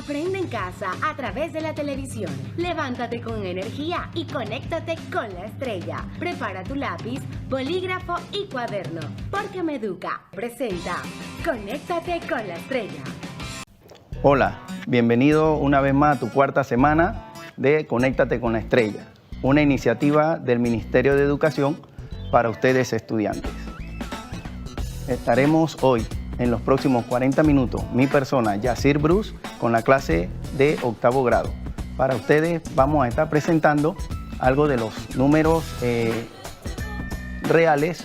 Aprende en casa a través de la televisión. Levántate con energía y conéctate con la estrella. Prepara tu lápiz, bolígrafo y cuaderno, porque Meduca presenta Conéctate con la estrella. Hola, bienvenido una vez más a tu cuarta semana de Conéctate con la estrella, una iniciativa del Ministerio de Educación para ustedes estudiantes. Estaremos hoy, en los próximos 40 minutos, mi persona, Yacir Bruce, con la clase de octavo grado. Para ustedes vamos a estar presentando algo de los números reales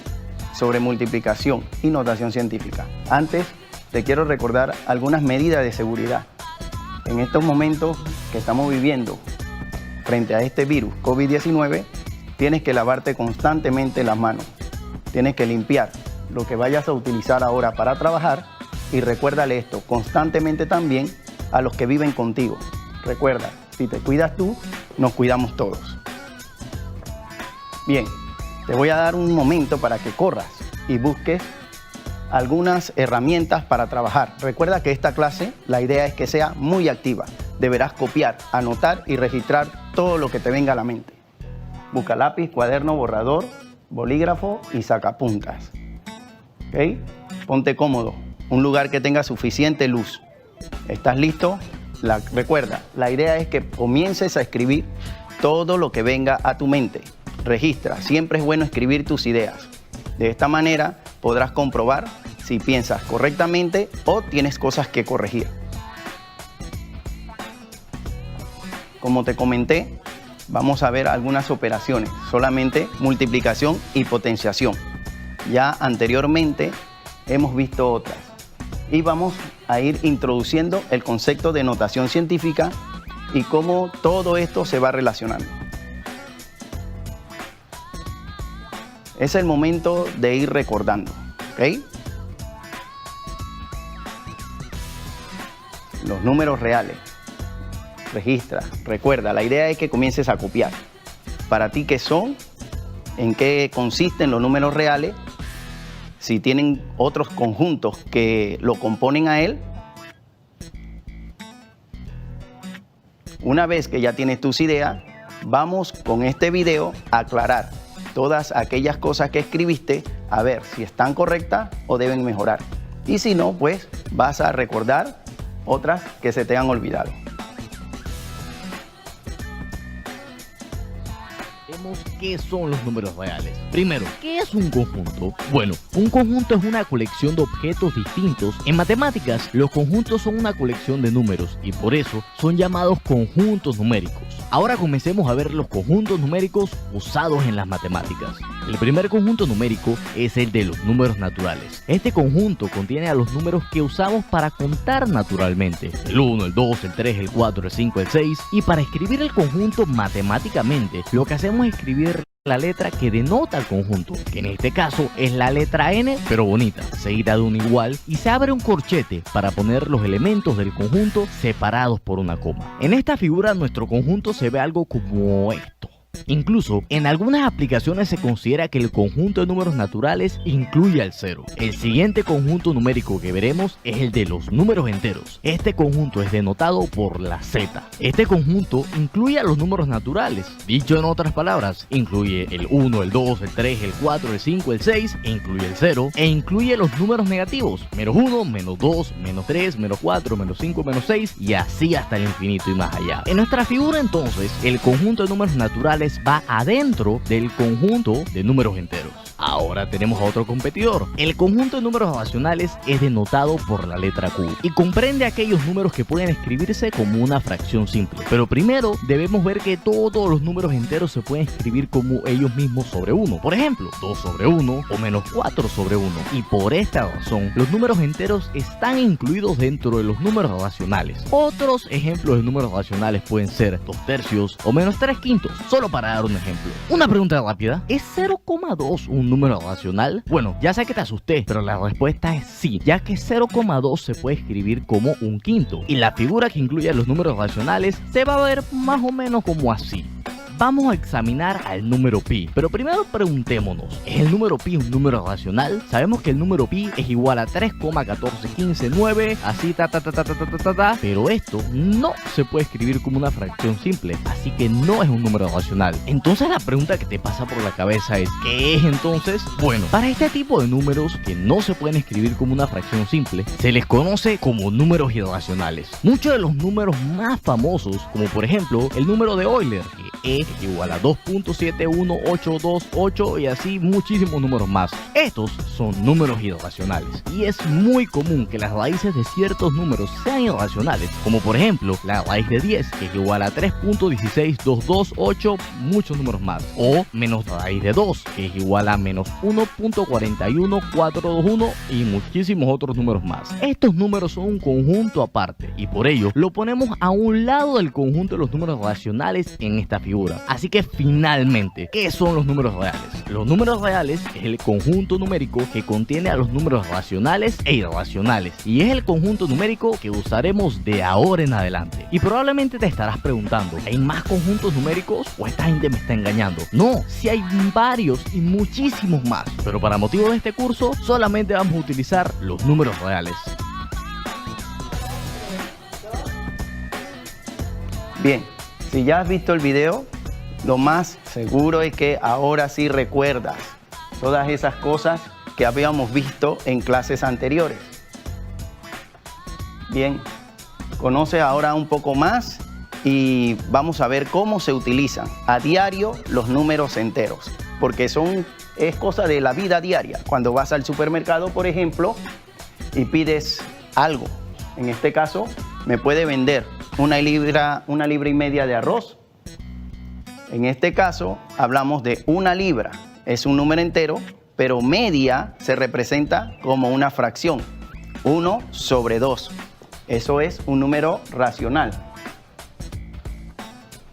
sobre multiplicación y notación científica. Antes, te quiero recordar algunas medidas de seguridad. En estos momentos que estamos viviendo frente a este virus COVID-19, tienes que lavarte constantemente las manos. Tienes que limpiar lo que vayas a utilizar ahora para trabajar y recuérdale esto constantemente también a los que viven contigo. Recuerda, si te cuidas tú, nos cuidamos todos. Bien, te voy a dar un momento para que corras y busques algunas herramientas para trabajar. Recuerda que esta clase, la idea es que sea muy activa. Deberás copiar, anotar y registrar todo lo que te venga a la mente. Busca lápiz, cuaderno, borrador, bolígrafo y sacapuntas. ¿Ok? Ponte cómodo, un lugar que tenga suficiente luz. ¿Estás listo? Recuerda, la idea es que comiences a escribir todo lo que venga a tu mente. Registra, siempre es bueno escribir tus ideas. De esta manera podrás comprobar si piensas correctamente o tienes cosas que corregir. Como te comenté, vamos a ver algunas operaciones, solamente multiplicación y potenciación. Ya anteriormente hemos visto otras y vamos a ir introduciendo el concepto de notación científica y cómo todo esto se va relacionando. Es el momento de ir recordando, ¿ok? Los números reales. Registra, recuerda, la idea es que comiences a copiar. Para ti, ¿qué son? ¿En qué consisten los números reales? Si tienen otros conjuntos que lo componen a él. Una vez que ya tienes tus ideas, vamos con este video a aclarar todas aquellas cosas que escribiste, a ver si están correctas o deben mejorar. Y si no, pues vas a recordar otras que se te han olvidado. ¿Qué son los números reales? Primero, ¿qué es un conjunto? Bueno, un conjunto es una colección de objetos distintos. En matemáticas, los conjuntos son una colección de números y por eso son llamados conjuntos numéricos. Ahora comencemos a ver los conjuntos numéricos usados en las matemáticas. El primer conjunto numérico es el de los números naturales. Este conjunto contiene a los números que usamos para contar naturalmente. El 1, el 2, el 3, el 4, el 5, el 6. Y para escribir el conjunto matemáticamente, lo que hacemos es escribir la letra que denota el conjunto, que en este caso es la letra N, pero bonita, seguida de un igual, y se abre un corchete para poner los elementos del conjunto separados por una coma. En esta figura nuestro conjunto se ve algo como esto. Incluso en algunas aplicaciones se considera que el conjunto de números naturales incluye al cero. El siguiente conjunto numérico que veremos es el de los números enteros. Este conjunto es denotado por la Z. Este conjunto incluye a los números naturales. Dicho en otras palabras, incluye el 1, el 2, el 3, el 4, el 5, el 6, incluye el 0 e incluye los números negativos. Menos 1, menos 2, menos 3, menos 4, menos 5, menos 6 y así hasta el infinito y más allá. En nuestra figura entonces, el conjunto de números naturales va adentro del conjunto de números enteros. Ahora tenemos a otro competidor. El conjunto de números racionales es denotado por la letra Q y comprende aquellos números que pueden escribirse como una fracción simple. Pero primero debemos ver que todos los números enteros se pueden escribir como ellos mismos sobre 1. Por ejemplo, 2 sobre 1 o menos 4 sobre 1. Y por esta razón, los números enteros están incluidos dentro de los números racionales. Otros ejemplos de números racionales pueden ser 2 tercios o menos 3 quintos, solo para dar un ejemplo. Una pregunta rápida: ¿es 0,2 un número racional? Bueno, ya sé que te asusté, pero la respuesta es sí, ya que 0,2 se puede escribir como un quinto y la figura que incluye los números racionales se va a ver más o menos como así. vamos a examinar al número pi. Pero primero preguntémonos, ¿es el número pi un número racional? Sabemos que el número pi es igual a 3,14159, así pero esto no se puede escribir como una fracción simple, así que no es un número racional. Entonces la pregunta que te pasa por la cabeza es, ¿qué es entonces? Bueno, para este tipo de números que no se pueden escribir como una fracción simple, se les conoce como números irracionales. Muchos de los números más famosos, como por ejemplo el número de Euler, que es igual a 2.71828 y así muchísimos números más. Estos son números irracionales y es muy común que las raíces de ciertos números sean irracionales, como por ejemplo la raíz de 10, que es igual a 3.16228, muchos números más, o menos raíz de 2, que es igual a menos 1.41421 y muchísimos otros números más. Estos números son un conjunto aparte y por ello lo ponemos a un lado del conjunto de los números racionales en esta figura. Así que finalmente, ¿qué son los números reales? Los números reales es el conjunto numérico que contiene a los números racionales e irracionales y es el conjunto numérico que usaremos de ahora en adelante. Y probablemente te estarás preguntando, ¿hay más conjuntos numéricos o esta gente me está engañando? No, sí hay varios y muchísimos más, pero para motivo de este curso solamente vamos a utilizar los números reales. Bien, si ya has visto el video, lo más seguro es que ahora sí recuerdas todas esas cosas que habíamos visto en clases anteriores. Bien, conoce ahora un poco más y vamos a ver cómo se utilizan a diario los números enteros, porque es cosa de la vida diaria. Cuando vas al supermercado, por ejemplo, y pides algo, en este caso, me puede vender una libra y media de arroz. En este caso, hablamos de una libra. Es un número entero, pero media se representa como una fracción. 1/2. Eso es un número racional.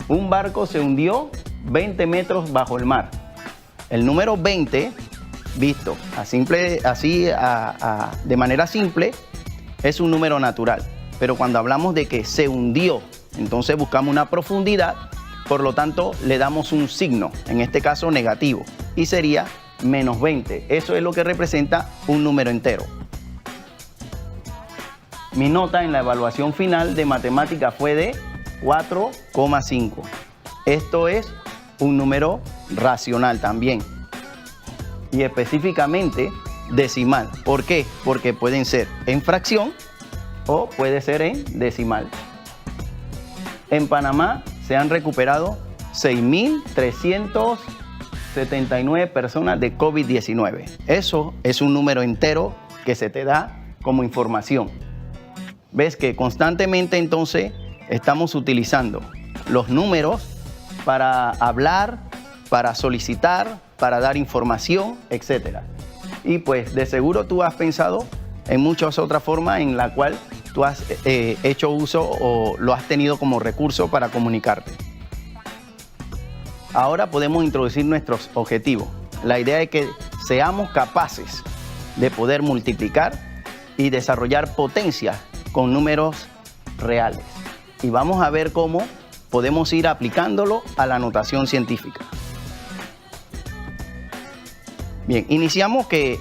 Un barco se hundió 20 metros bajo el mar. El número 20, visto de manera simple, es un número natural. Pero cuando hablamos de que se hundió, entonces buscamos una profundidad, por lo tanto le damos un signo, en este caso negativo, y sería menos 20. Eso es lo que representa un número entero. Mi nota en la evaluación final de matemática fue de 4,5. Esto es un número racional también. Y específicamente decimal. ¿Por qué? Porque pueden ser en fracción o puede ser en decimal. En Panamá se han recuperado 6.379 personas de COVID-19. Eso es un número entero que se te da como información. Ves que constantemente entonces estamos utilizando los números para hablar, para solicitar, para dar información, etc. Y pues de seguro tú has pensado en muchas otras formas en la cual tú has hecho uso o lo has tenido como recurso para comunicarte. Ahora podemos introducir nuestros objetivos. La idea es que seamos capaces de poder multiplicar y desarrollar potencias con números reales. Y vamos a ver cómo podemos ir aplicándolo a la notación científica. Bien, iniciamos que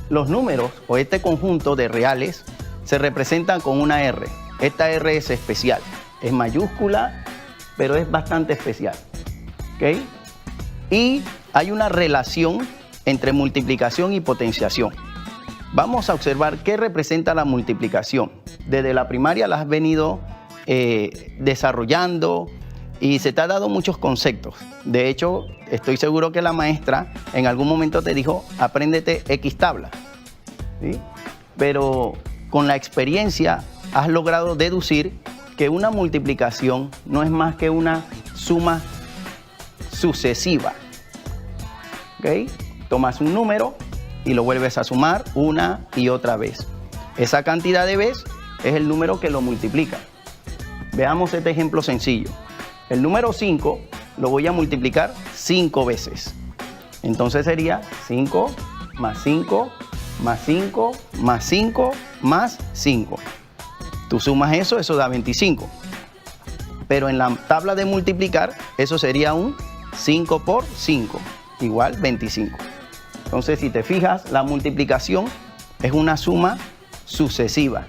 los números o este conjunto de reales se representan con una R. Esta R es especial, es mayúscula, pero es bastante especial. ¿Ok? Y hay una relación entre multiplicación y potenciación. Vamos a observar qué representa la multiplicación. Desde la primaria la has venido desarrollando y se te ha dado muchos conceptos. De hecho, estoy seguro que la maestra en algún momento te dijo, apréndete X tabla. ¿Sí? Pero con la experiencia has logrado deducir que una multiplicación no es más que una suma sucesiva. ¿Ok? Tomas un número y lo vuelves a sumar una y otra vez. Esa cantidad de veces es el número que lo multiplica. Veamos este ejemplo sencillo. El número 5 lo voy a multiplicar 5 veces. Entonces sería 5 más 5 más 5 más 5 más 5. Tú sumas eso da 25. pero en la tabla de multiplicar eso sería un 5 por 5, igual 25. Entonces, si te fijas, la multiplicación es una suma sucesiva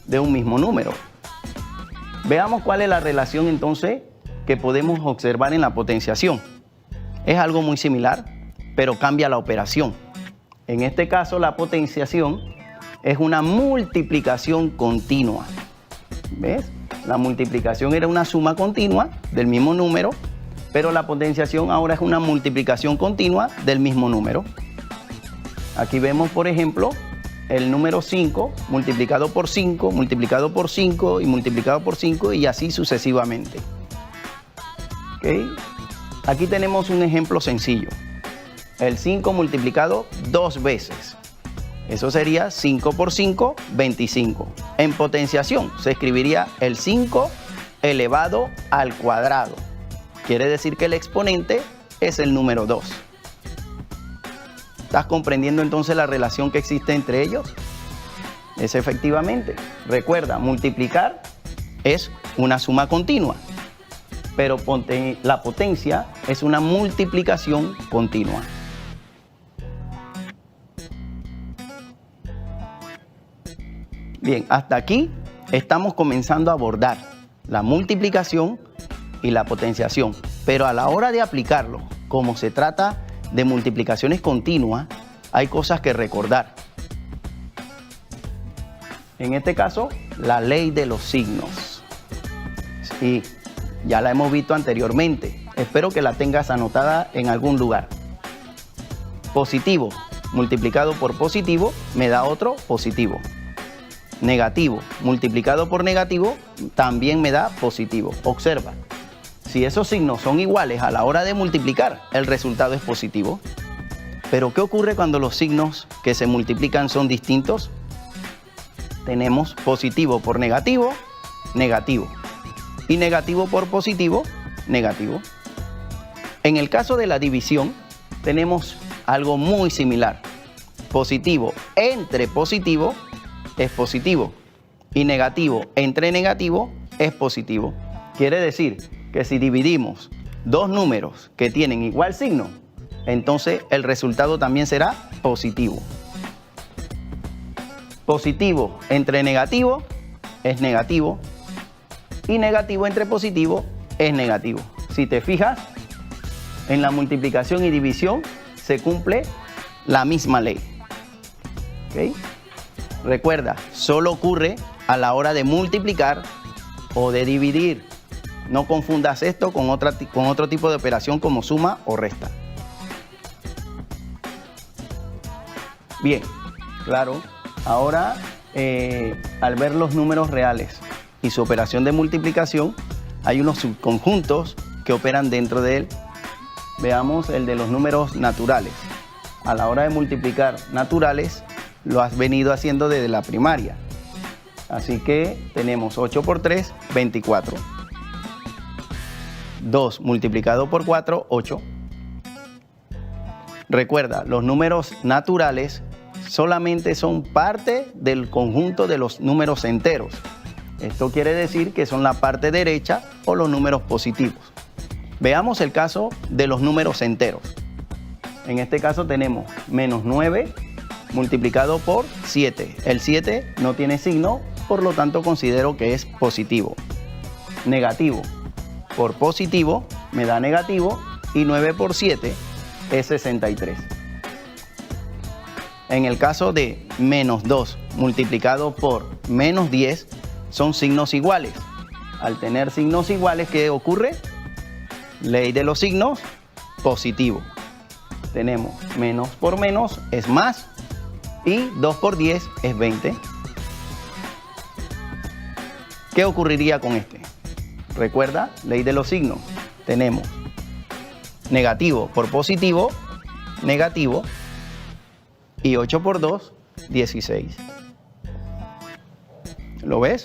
de un mismo número. Veamos cuál es la relación entonces que podemos observar en la potenciación. Es algo muy similar, pero cambia la operación. En este caso, la potenciación es una multiplicación continua. ¿Ves? La multiplicación era una suma continua del mismo número, pero la potenciación ahora es una multiplicación continua del mismo número. Aquí vemos, por ejemplo, el número 5 multiplicado por 5, multiplicado por 5 y multiplicado por 5 y así sucesivamente. ¿Okay? Aquí tenemos un ejemplo sencillo. El 5 multiplicado 2 veces. Eso sería 5 por 5, 25. En potenciación se escribiría el 5 elevado al cuadrado. Quiere decir que el exponente es el número 2. ¿Estás comprendiendo entonces la relación que existe entre ellos? Es efectivamente. Recuerda, multiplicar es una suma continua, pero la potencia es una multiplicación continua. Bien, hasta aquí estamos comenzando a abordar la multiplicación y la potenciación, pero a la hora de aplicarlo, como se trata de multiplicaciones continuas, hay cosas que recordar. En este caso, la ley de los signos. Sí, ya la hemos visto anteriormente. Espero que la tengas anotada en algún lugar. Positivo multiplicado por positivo me da otro positivo. Negativo multiplicado por negativo también me da positivo. Observa. Si esos signos son iguales a la hora de multiplicar, el resultado es positivo. Pero ¿qué ocurre cuando los signos que se multiplican son distintos? Tenemos positivo por negativo, negativo. Y negativo por positivo, negativo. En el caso de la división, tenemos algo muy similar. Positivo entre positivo es positivo. Y negativo entre negativo es positivo. Quiere decir que si dividimos dos números que tienen igual signo, entonces el resultado también será positivo. Positivo entre negativo es negativo y negativo entre positivo es negativo. Si te fijas, en la multiplicación y división se cumple la misma ley. ¿Okay? Recuerda, solo ocurre a la hora de multiplicar o de dividir. No confundas esto con otro tipo de operación como suma o resta. Bien, claro. Ahora, al ver los números reales y su operación de multiplicación, hay unos subconjuntos que operan dentro de él. Veamos el de los números naturales. A la hora de multiplicar naturales, lo has venido haciendo desde la primaria. Así que tenemos 8 por 3, 24. 2 multiplicado por 4, 8. Recuerda, los números naturales solamente son parte del conjunto de los números enteros. Esto quiere decir que son la parte derecha o los números positivos. Veamos el caso de los números enteros. En este caso tenemos menos 9 multiplicado por 7. El 7 no tiene signo, por lo tanto considero que es positivo. Negativo por positivo me da negativo y 9 por 7 es 63. En el caso de menos 2 multiplicado por menos 10 son signos iguales. Al tener signos iguales, ¿qué ocurre? Ley de los signos, positivo. Tenemos menos por menos es más y 2 por 10 es 20. ¿Qué ocurriría con este? Recuerda, ley de los signos. Tenemos negativo por positivo, negativo, y 8 por 2, 16. ¿Lo ves?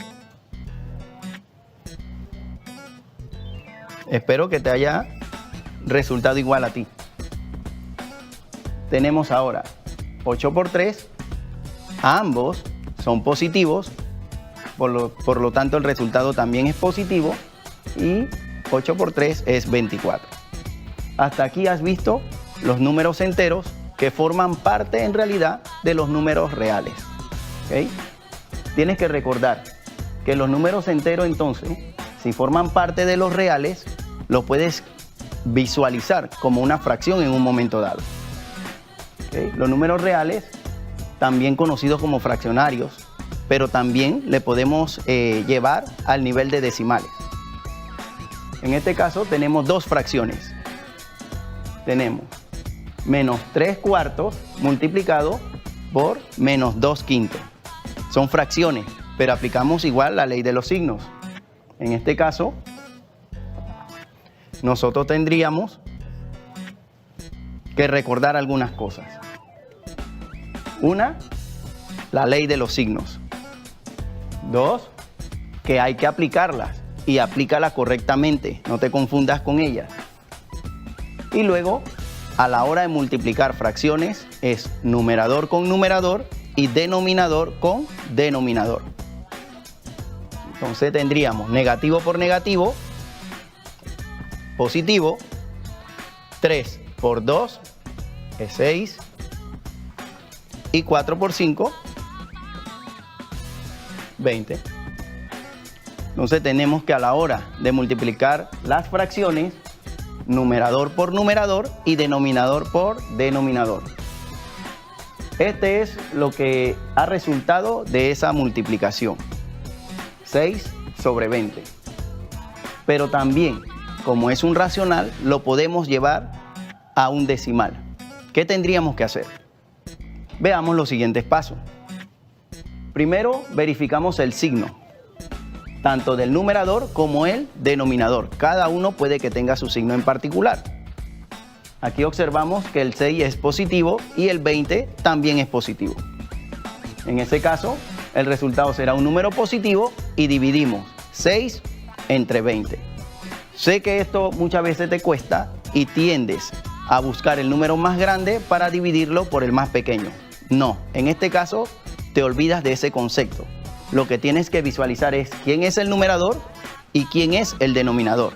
Espero que te haya resultado igual a ti. Tenemos ahora 8 por 3, ambos son positivos, por lo tanto el resultado también es positivo, y 8 por 3 es 24. Hasta aquí has visto los números enteros que forman parte en realidad de los números reales. ¿Okay? Tienes que recordar que los números enteros entonces, si forman parte de los reales, los puedes visualizar como una fracción en un momento dado. ¿Okay? Los números reales, también conocidos como fraccionarios, pero también le podemos llevar al nivel de decimales. En este caso tenemos dos fracciones. Tenemos menos 3/4 multiplicado por menos 2/5. Son fracciones, pero aplicamos igual la ley de los signos. En este caso, nosotros tendríamos que recordar algunas cosas. Una, la ley de los signos. Dos, que hay que aplicarlas y aplícalas correctamente, no te confundas con ellas. Y luego, a la hora de multiplicar fracciones, es numerador con numerador y denominador con denominador. Entonces tendríamos negativo por negativo, positivo, 3 por 2 es 6 y 4 por 5, 20. Entonces tenemos que a la hora de multiplicar las fracciones, numerador por numerador y denominador por denominador. Este es lo que ha resultado de esa multiplicación. 6 sobre 20. Pero también, como es un racional, lo podemos llevar a un decimal. ¿Qué tendríamos que hacer? Veamos los siguientes pasos. Primero, verificamos el signo, tanto del numerador como el denominador. Cada uno puede que tenga su signo en particular. Aquí observamos que el 6 es positivo y el 20 también es positivo. En ese caso, el resultado será un número positivo y dividimos 6 entre 20. Sé que esto muchas veces te cuesta y tiendes a buscar el número más grande para dividirlo por el más pequeño. No, en este caso te olvidas de ese concepto. Lo que tienes que visualizar es quién es el numerador y quién es el denominador.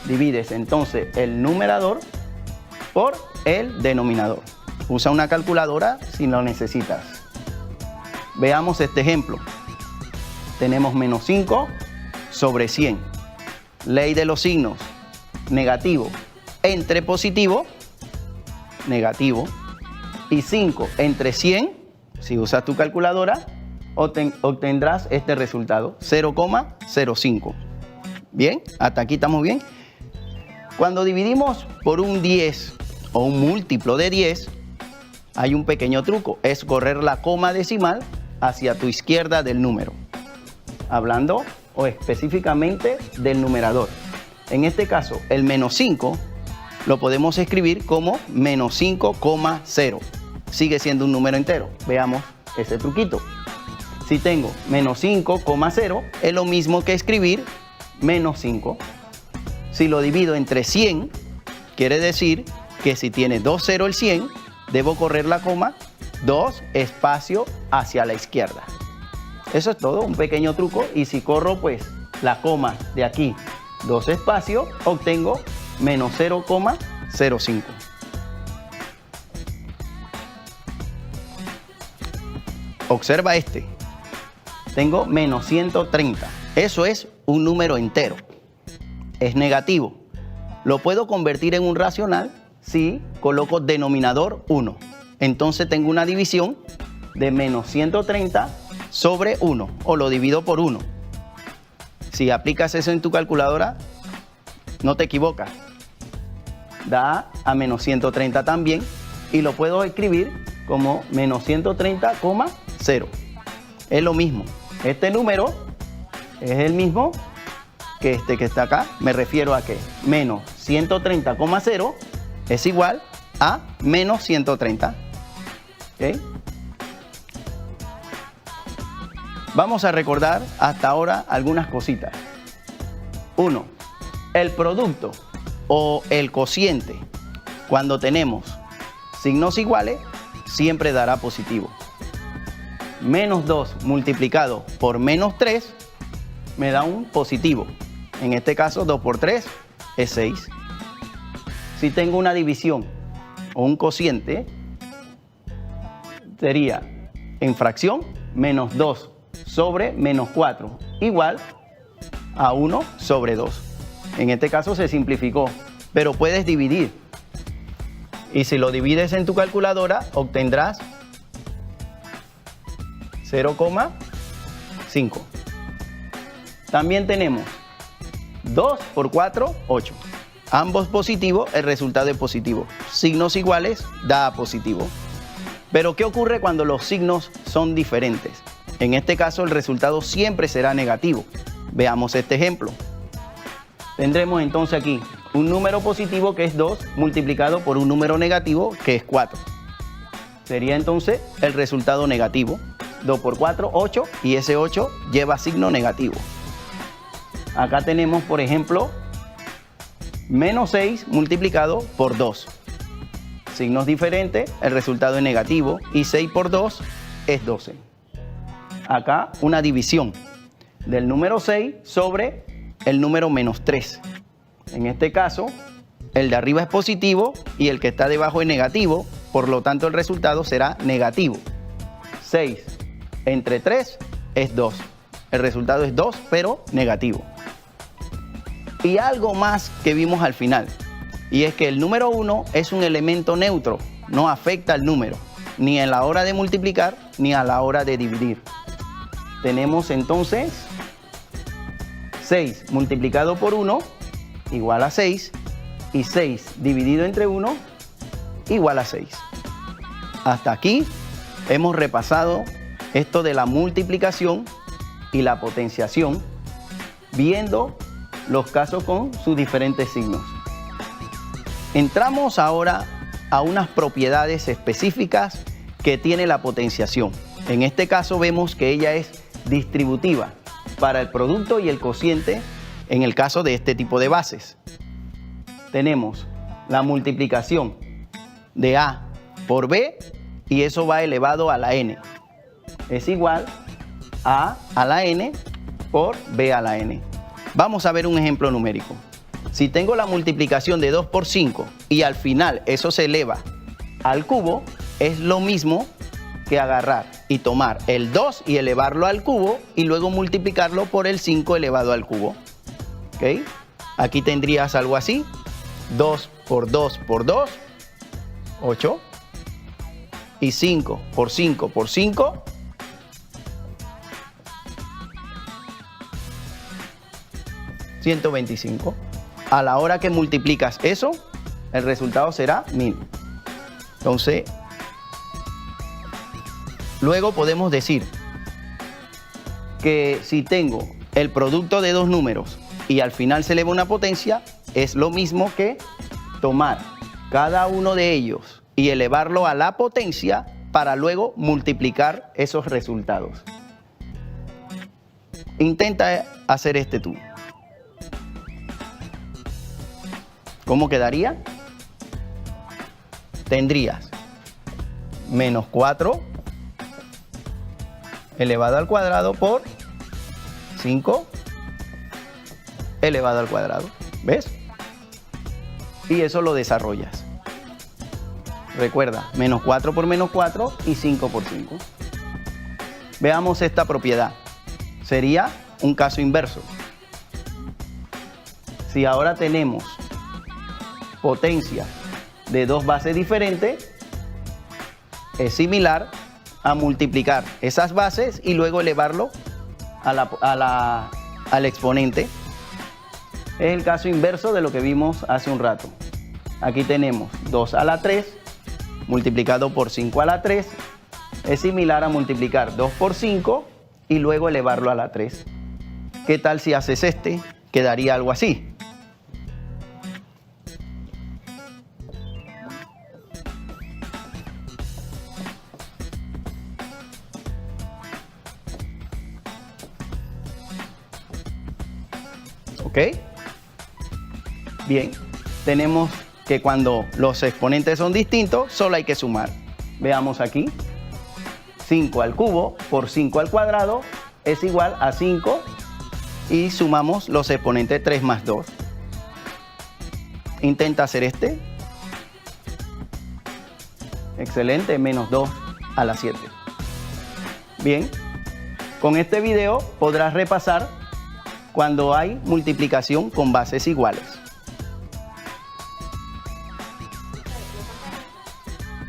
Divides entonces el numerador por el denominador. Usa una calculadora si lo necesitas. Veamos este ejemplo. Tenemos menos 5 sobre 100. Ley de los signos. Negativo entre positivo, negativo. Y 5 entre 100, si usas tu calculadora, obtendrás este resultado, 0,05. Bien, hasta aquí estamos bien. Cuando dividimos por un 10 o un múltiplo de 10, hay un pequeño truco, es correr la coma decimal hacia tu izquierda del número, hablando o específicamente del numerador. En este caso, el menos 5 lo podemos escribir como menos 5,0. Sigue siendo un número entero. Veamos ese truquito. Si tengo menos 5,0, es lo mismo que escribir menos 5. Si lo divido entre 100, quiere decir que si tiene 2 ceros el 100, debo correr la coma 2 espacio hacia la izquierda. Eso es todo, un pequeño truco. Y si corro pues la coma de aquí 2 espacios, obtengo menos 0,05. Observa este. Tengo menos 130. Eso es un número entero. Es negativo. Lo puedo convertir en un racional si coloco denominador 1. Entonces tengo una división de menos 130 sobre 1. O lo divido por 1. Si aplicas eso en tu calculadora, no te equivocas. Da a menos 130 también. Y lo puedo escribir como menos 130,0. Es lo mismo. Este número es el mismo que este que está acá. Me refiero a que menos 130,0 es igual a menos 130. ¿Okay? Vamos a recordar hasta ahora algunas cositas. 1. El producto o el cociente, cuando tenemos signos iguales, siempre dará positivo. Menos 2 multiplicado por menos 3 me da un positivo. En este caso, 2 por 3 es 6. Si tengo una división o un cociente, sería en fracción menos 2 sobre menos 4 igual a 1 sobre 2. En este caso se simplificó, pero puedes dividir. Y si lo divides en tu calculadora, obtendrás 0,5. También tenemos 2 por 4, 8. Ambos positivos, el resultado es positivo. Signos iguales da positivo. Pero ¿qué ocurre cuando los signos son diferentes? En este caso el resultado siempre será negativo. Veamos este ejemplo. Tendremos entonces aquí un número positivo que es 2 multiplicado por un número negativo que es 4. Sería entonces el resultado negativo. 2 por 4, 8 y ese 8 lleva signo negativo. Acá tenemos, por ejemplo, menos 6 multiplicado por 2. Signos diferentes, el resultado es negativo y 6 por 2 es 12. Acá una división del número 6 sobre el número menos 3. En este caso, el de arriba es positivo y el que está debajo es negativo, por lo tanto el resultado será negativo. 6 entre 3 es 2. El resultado es 2, pero negativo. Y algo más que vimos al final, y es que el número 1 es un elemento neutro, no afecta al número, ni en la hora de multiplicar, ni a la hora de dividir. Tenemos entonces 6 multiplicado por 1 igual a 6, y 6 dividido entre 1 igual a 6. Hasta aquí hemos repasado esto de la multiplicación y la potenciación, viendo los casos con sus diferentes signos. Entramos ahora a unas propiedades específicas que tiene la potenciación. En este caso vemos que ella es distributiva para el producto y el cociente en el caso de este tipo de bases. Tenemos la multiplicación de A por B y eso va elevado a la N. Es igual a la N por B a la N. Vamos a ver un ejemplo numérico. Si tengo la multiplicación de 2 por 5 y al final eso se eleva al cubo, es lo mismo que agarrar y tomar el 2 y elevarlo al cubo y luego multiplicarlo por el 5 elevado al cubo. ¿Ok? Aquí tendrías algo así. 2 por 2 por 2, 8. Y 5 por 5 por 5, 125. A la hora que multiplicas eso, el resultado será 1000. Entonces, luego podemos decir que si tengo el producto de dos números y al final se eleva una potencia, es lo mismo que tomar cada uno de ellos y elevarlo a la potencia para luego multiplicar esos resultados. Intenta hacer este tú. ¿Cómo quedaría? Tendrías menos 4 elevado al cuadrado por 5 elevado al cuadrado. ¿Ves? Y eso lo desarrollas. Recuerda, menos 4 por menos 4 y 5 por 5. Veamos esta propiedad. Sería un caso inverso. Si ahora tenemos potencia de dos bases diferentes, es similar a multiplicar esas bases y luego elevarlo al exponente. Es el caso inverso de lo que vimos hace un rato. Aquí tenemos 2 a la 3 multiplicado por 5 a la 3. Es similar a multiplicar 2 por 5 y luego elevarlo a la 3. ¿Qué tal si haces este? Quedaría algo así. ¿Ok? Bien, tenemos que cuando los exponentes son distintos, solo hay que sumar. Veamos aquí. 5 al cubo por 5 al cuadrado es igual a 5 y sumamos los exponentes 3 más 2. Intenta hacer este. Excelente, menos 2 a la 7. Bien, con este video podrás repasar cuando hay multiplicación con bases iguales.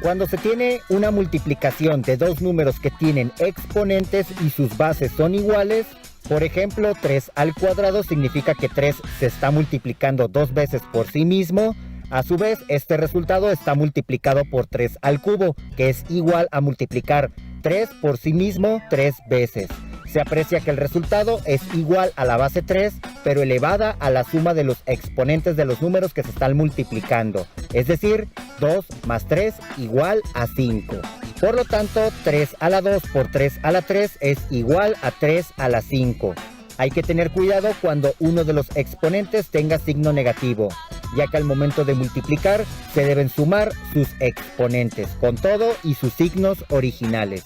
Cuando se tiene una multiplicación de dos números que tienen exponentes y sus bases son iguales, por ejemplo, 3 al cuadrado significa que 3 se está multiplicando dos veces por sí mismo. A su vez, este resultado está multiplicado por 3 al cubo, que es igual a multiplicar 3 por sí mismo 3 veces. Se aprecia que el resultado es igual a la base 3, pero elevada a la suma de los exponentes de los números que se están multiplicando. Es decir, 2 más 3 igual a 5. Por lo tanto, 3 a la 2 por 3 a la 3 es igual a 3 a la 5. Hay que tener cuidado cuando uno de los exponentes tenga signo negativo, ya que al momento de multiplicar se deben sumar sus exponentes, con todo y sus signos originales.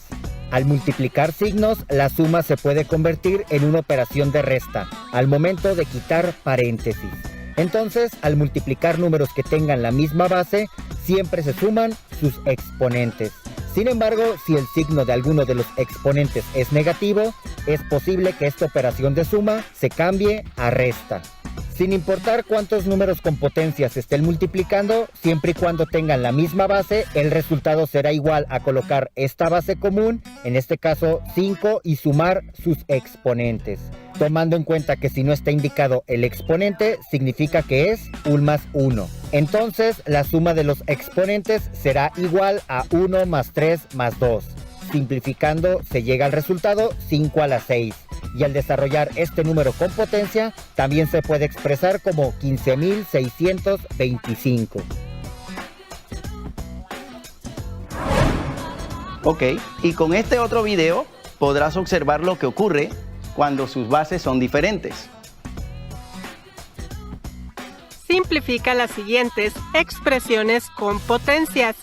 Al multiplicar signos, la suma se puede convertir en una operación de resta, al momento de quitar paréntesis. Entonces, al multiplicar números que tengan la misma base, siempre se suman sus exponentes. Sin embargo, si el signo de alguno de los exponentes es negativo, es posible que esta operación de suma se cambie a resta. Sin importar cuántos números con potencias se estén multiplicando, siempre y cuando tengan la misma base, el resultado será igual a colocar esta base común, en este caso 5, y sumar sus exponentes. Tomando en cuenta que si no está indicado el exponente, significa que es 1 más 1. Entonces, la suma de los exponentes será igual a 1 más 3 más 2. Simplificando, se llega al resultado 5 a la 6. Y al desarrollar este número con potencia, también se puede expresar como 15.625. Ok, y con este otro video podrás observar lo que ocurre cuando sus bases son diferentes. Simplifica las siguientes expresiones con potencias.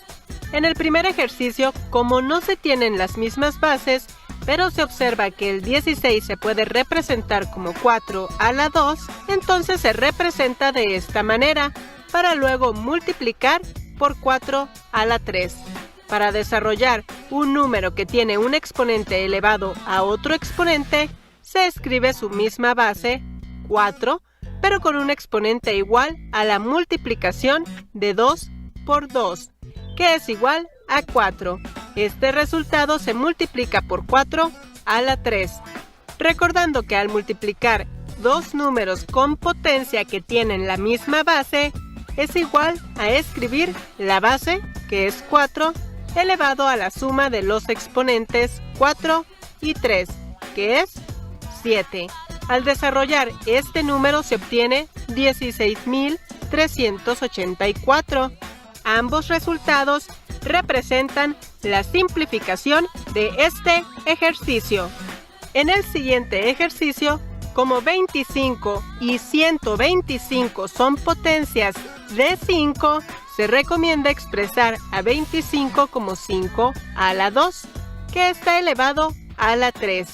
En el primer ejercicio, como no se tienen las mismas bases, pero se observa que el 16 se puede representar como 4 a la 2, entonces se representa de esta manera, para luego multiplicar por 4 a la 3. Para desarrollar un número que tiene un exponente elevado a otro exponente, se escribe su misma base, 4, pero con un exponente igual a la multiplicación de 2 por 2, que es igual a 4. Este resultado se multiplica por 4 a la 3. Recordando que al multiplicar dos números con potencia que tienen la misma base, es igual a escribir la base, que es 4, elevado a la suma de los exponentes 4 y 3, que es 7. Al desarrollar este número se obtiene 16.384. Ambos resultados representan la simplificación de este ejercicio. En el siguiente ejercicio, como 25 y 125 son potencias de 5, se recomienda expresar a 25 como 5 a la 2, que está elevado a la 3,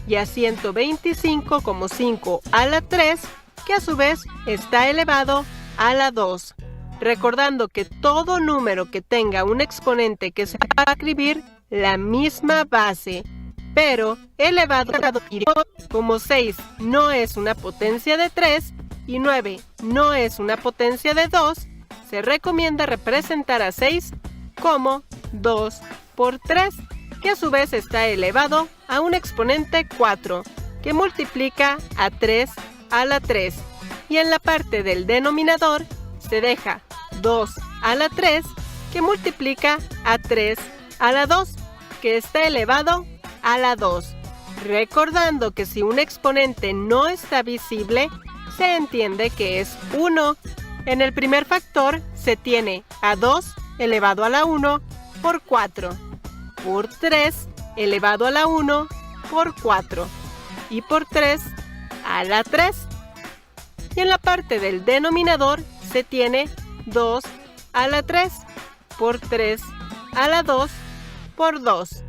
y a 125 como 5 a la 3, que a su vez está elevado a la 2. Recordando que todo número que tenga un exponente que se va a escribir la misma base, pero elevado a 2, como 6 no es una potencia de 3 y 9 no es una potencia de 2, se recomienda representar a 6 como 2 por 3, que a su vez está elevado a un exponente 4, que multiplica a 3 a la 3, y en la parte del denominador se deja 2 a la 3, que multiplica a 3 a la 2, que está elevado a la 2. Recordando que si un exponente no está visible, se entiende que es 1. En el primer factor se tiene a 2 elevado a la 1 por 4, por 3 elevado a la 1 por 4 y por 3 a la 3. Y en la parte del denominador se tiene 2 a la 3 por 3 a la 2 por 2.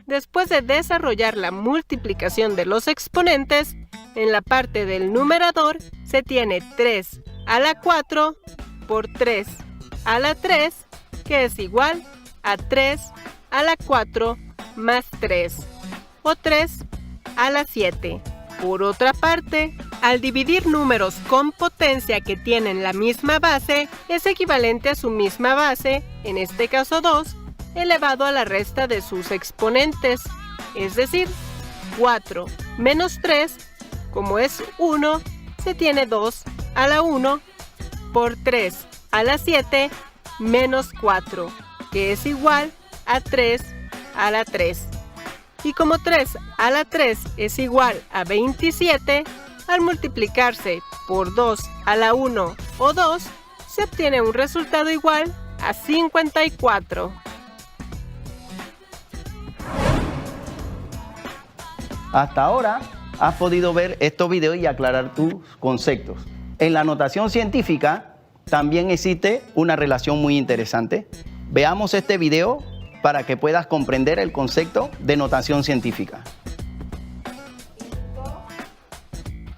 Después de desarrollar la multiplicación de los exponentes, En la parte del numerador se tiene 3 a la 4 por 3 a la 3, que es igual a 3 a la 4 más 3, o 3 a la 7. Por otra parte, al dividir números con potencia que tienen la misma base, es equivalente a su misma base, en este caso 2, elevado a la resta de sus exponentes, es decir, 4 menos 3, como es 1, se tiene 2 a la 1 por 3 a la 7 menos 4, que es igual a 3 a la 3. Y como 3 a la 3 es igual a 27, al multiplicarse por 2 a la 1 o 2, se obtiene un resultado igual a 54. Hasta ahora has podido ver estos videos y aclarar tus conceptos. En la notación científica también existe una relación muy interesante. Veamos este video para que puedas comprender el concepto de notación científica.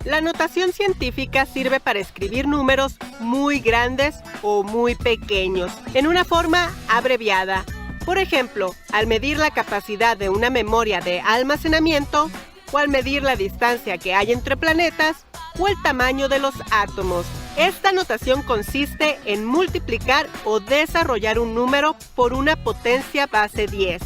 La notación científica sirve para escribir números muy grandes o muy pequeños en una forma abreviada. Por ejemplo, al medir la capacidad de una memoria de almacenamiento, o al medir la distancia que hay entre planetas, o el tamaño de los átomos. Esta notación consiste en multiplicar o desarrollar un número por una potencia base 10,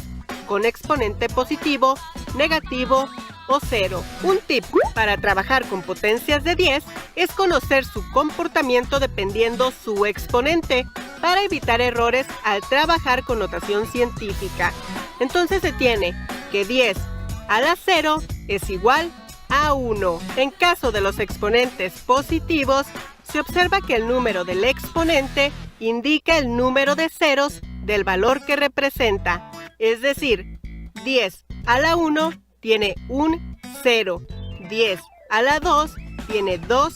con exponente positivo, negativo o 0. Un tip para trabajar con potencias de 10 es conocer su comportamiento dependiendo su exponente, para evitar errores al trabajar con notación científica. Entonces se tiene que 10 a la 0 es igual a 1. En caso de los exponentes positivos, se observa que el número del exponente indica el número de ceros del valor que representa. Es decir, 10 a la 1 tiene un 0, 10 a la 2 tiene 2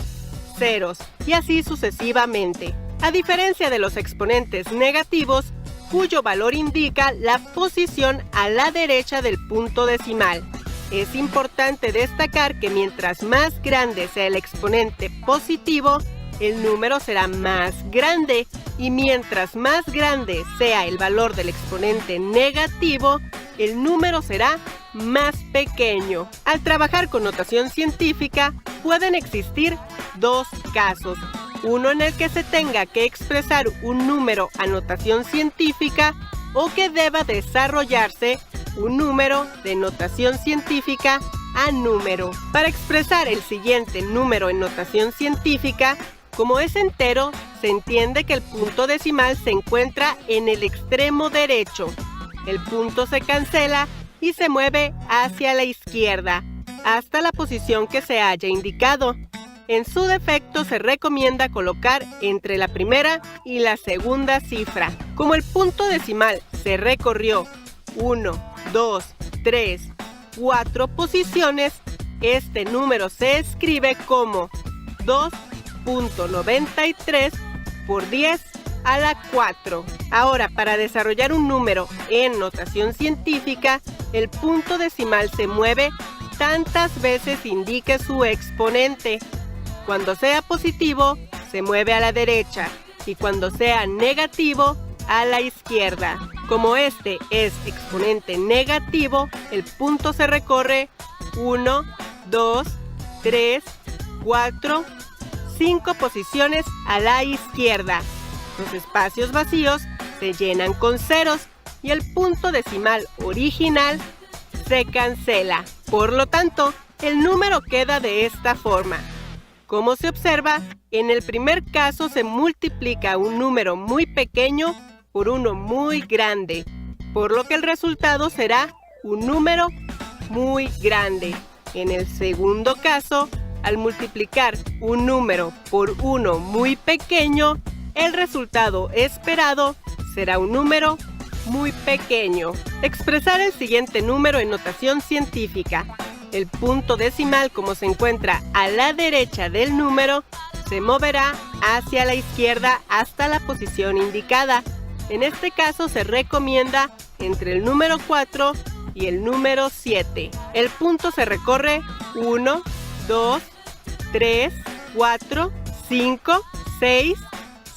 ceros, y así sucesivamente. A diferencia de los exponentes negativos, cuyo valor indica la posición a la derecha del punto decimal. Es importante destacar que mientras más grande sea el exponente positivo, el número será más grande, y mientras más grande sea el valor del exponente negativo, el número será más pequeño. Al trabajar con notación científica, pueden existir dos casos. Uno en el que se tenga que expresar un número a notación científica, o que deba desarrollarse un número de notación científica a número. Para expresar el siguiente número en notación científica, como es entero, se entiende que el punto decimal se encuentra en el extremo derecho. El punto se cancela y se mueve hacia la izquierda, hasta la posición que se haya indicado. En su defecto, se recomienda colocar entre la primera y la segunda cifra. Como el punto decimal se recorrió 1, 2, 3, 4 posiciones, este número se escribe como 2.93 por 10 a la 4. Ahora, para desarrollar un número en notación científica, el punto decimal se mueve tantas veces indique su exponente. Cuando sea positivo, se mueve a la derecha, y cuando sea negativo, a la izquierda. Como este es exponente negativo, el punto se recorre 1, 2, 3, 4, 5 posiciones a la izquierda. Los espacios vacíos se llenan con ceros y el punto decimal original se cancela. Por lo tanto, el número queda de esta forma. Como se observa, en el primer caso se multiplica un número muy pequeño por uno muy grande, por lo que el resultado será un número muy grande. En el segundo caso, al multiplicar un número por uno muy pequeño, el resultado esperado será un número muy pequeño. Expresar el siguiente número en notación científica. El punto decimal, como se encuentra a la derecha del número, se moverá hacia la izquierda hasta la posición indicada. En este caso se recomienda entre el número 4 y el número 7. El punto se recorre 1, 2, 3, 4, 5, 6,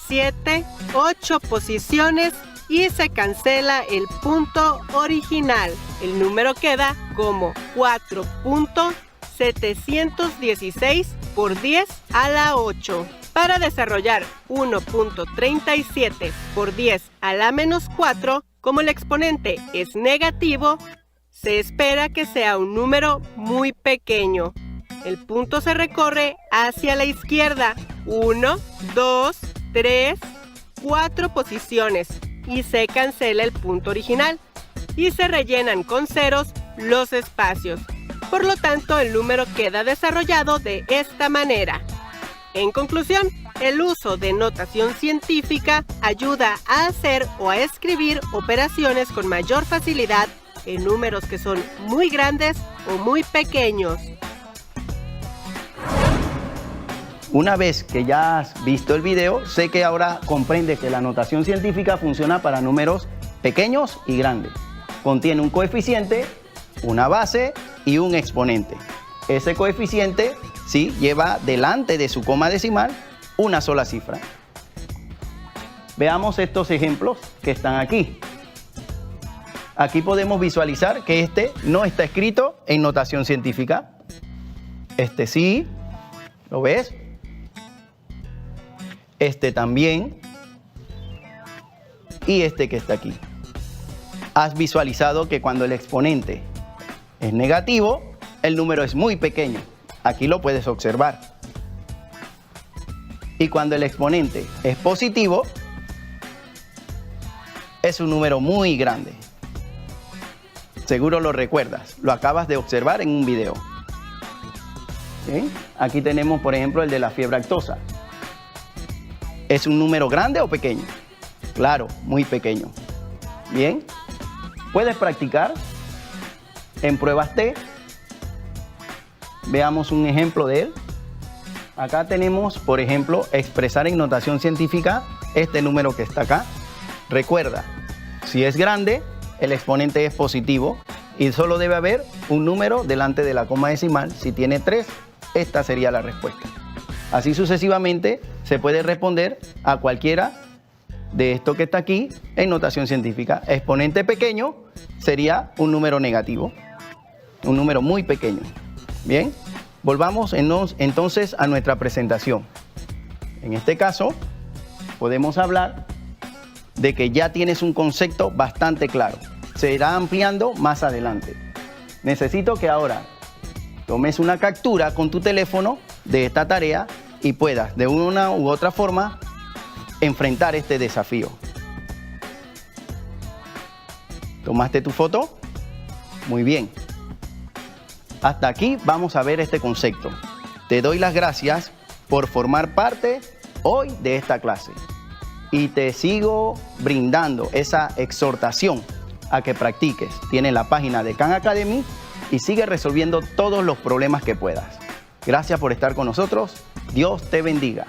7, 8 posiciones y se cancela el punto original. El número queda como 4.716 por 10 a la 8. Para desarrollar 1.37 por 10 a la menos 4, como el exponente es negativo, se espera que sea un número muy pequeño. El punto se recorre hacia la izquierda 1, 2, 3, 4 posiciones y se cancela el punto original y se rellenan con ceros los espacios. Por lo tanto, el número queda desarrollado de esta manera. En conclusión, el uso de notación científica ayuda a hacer o a escribir operaciones con mayor facilidad en números que son muy grandes o muy pequeños. Una vez que ya has visto el video, sé que ahora comprendes que la notación científica funciona para números pequeños y grandes. Contiene un coeficiente, una base y un exponente. Ese coeficiente sí lleva delante de su coma decimal una sola cifra. Veamos estos ejemplos que están aquí. Aquí podemos visualizar que este no está escrito en notación científica. Este sí, ¿lo ves? Este también. Y este que está aquí. Has visualizado que cuando el exponente es negativo, el número es muy pequeño. Aquí lo puedes observar. Y cuando el exponente es positivo, es un número muy grande. Seguro lo recuerdas, lo acabas de observar en un video. ¿Sí? Aquí tenemos, por ejemplo, el de la fiebre aftosa. ¿Es un número grande o pequeño? Claro, muy pequeño. Bien, puedes practicar en pruebas T. Veamos un ejemplo de él. Acá tenemos, por ejemplo, expresar en notación científica este número que está acá. Recuerda, si es grande, el exponente es positivo y solo debe haber un número delante de la coma decimal. Si tiene 3, esta sería la respuesta. Así sucesivamente se puede responder a cualquiera de esto que está aquí en notación científica. Exponente pequeño sería un número negativo, un número muy pequeño. Bien, volvamos entonces a nuestra presentación. En este caso, podemos hablar de que ya tienes un concepto bastante claro. Se irá ampliando más adelante. Necesito que ahora tomes una captura con tu teléfono de esta tarea y puedas de una u otra forma enfrentar este desafío. ¿Tomaste tu foto? Muy bien. Hasta aquí vamos a ver este concepto. Te doy las gracias por formar parte hoy de esta clase y te sigo brindando esa exhortación a que practiques. Tienes la página de Khan Academy y sigue resolviendo todos los problemas que puedas. Gracias por estar con nosotros. Dios te bendiga.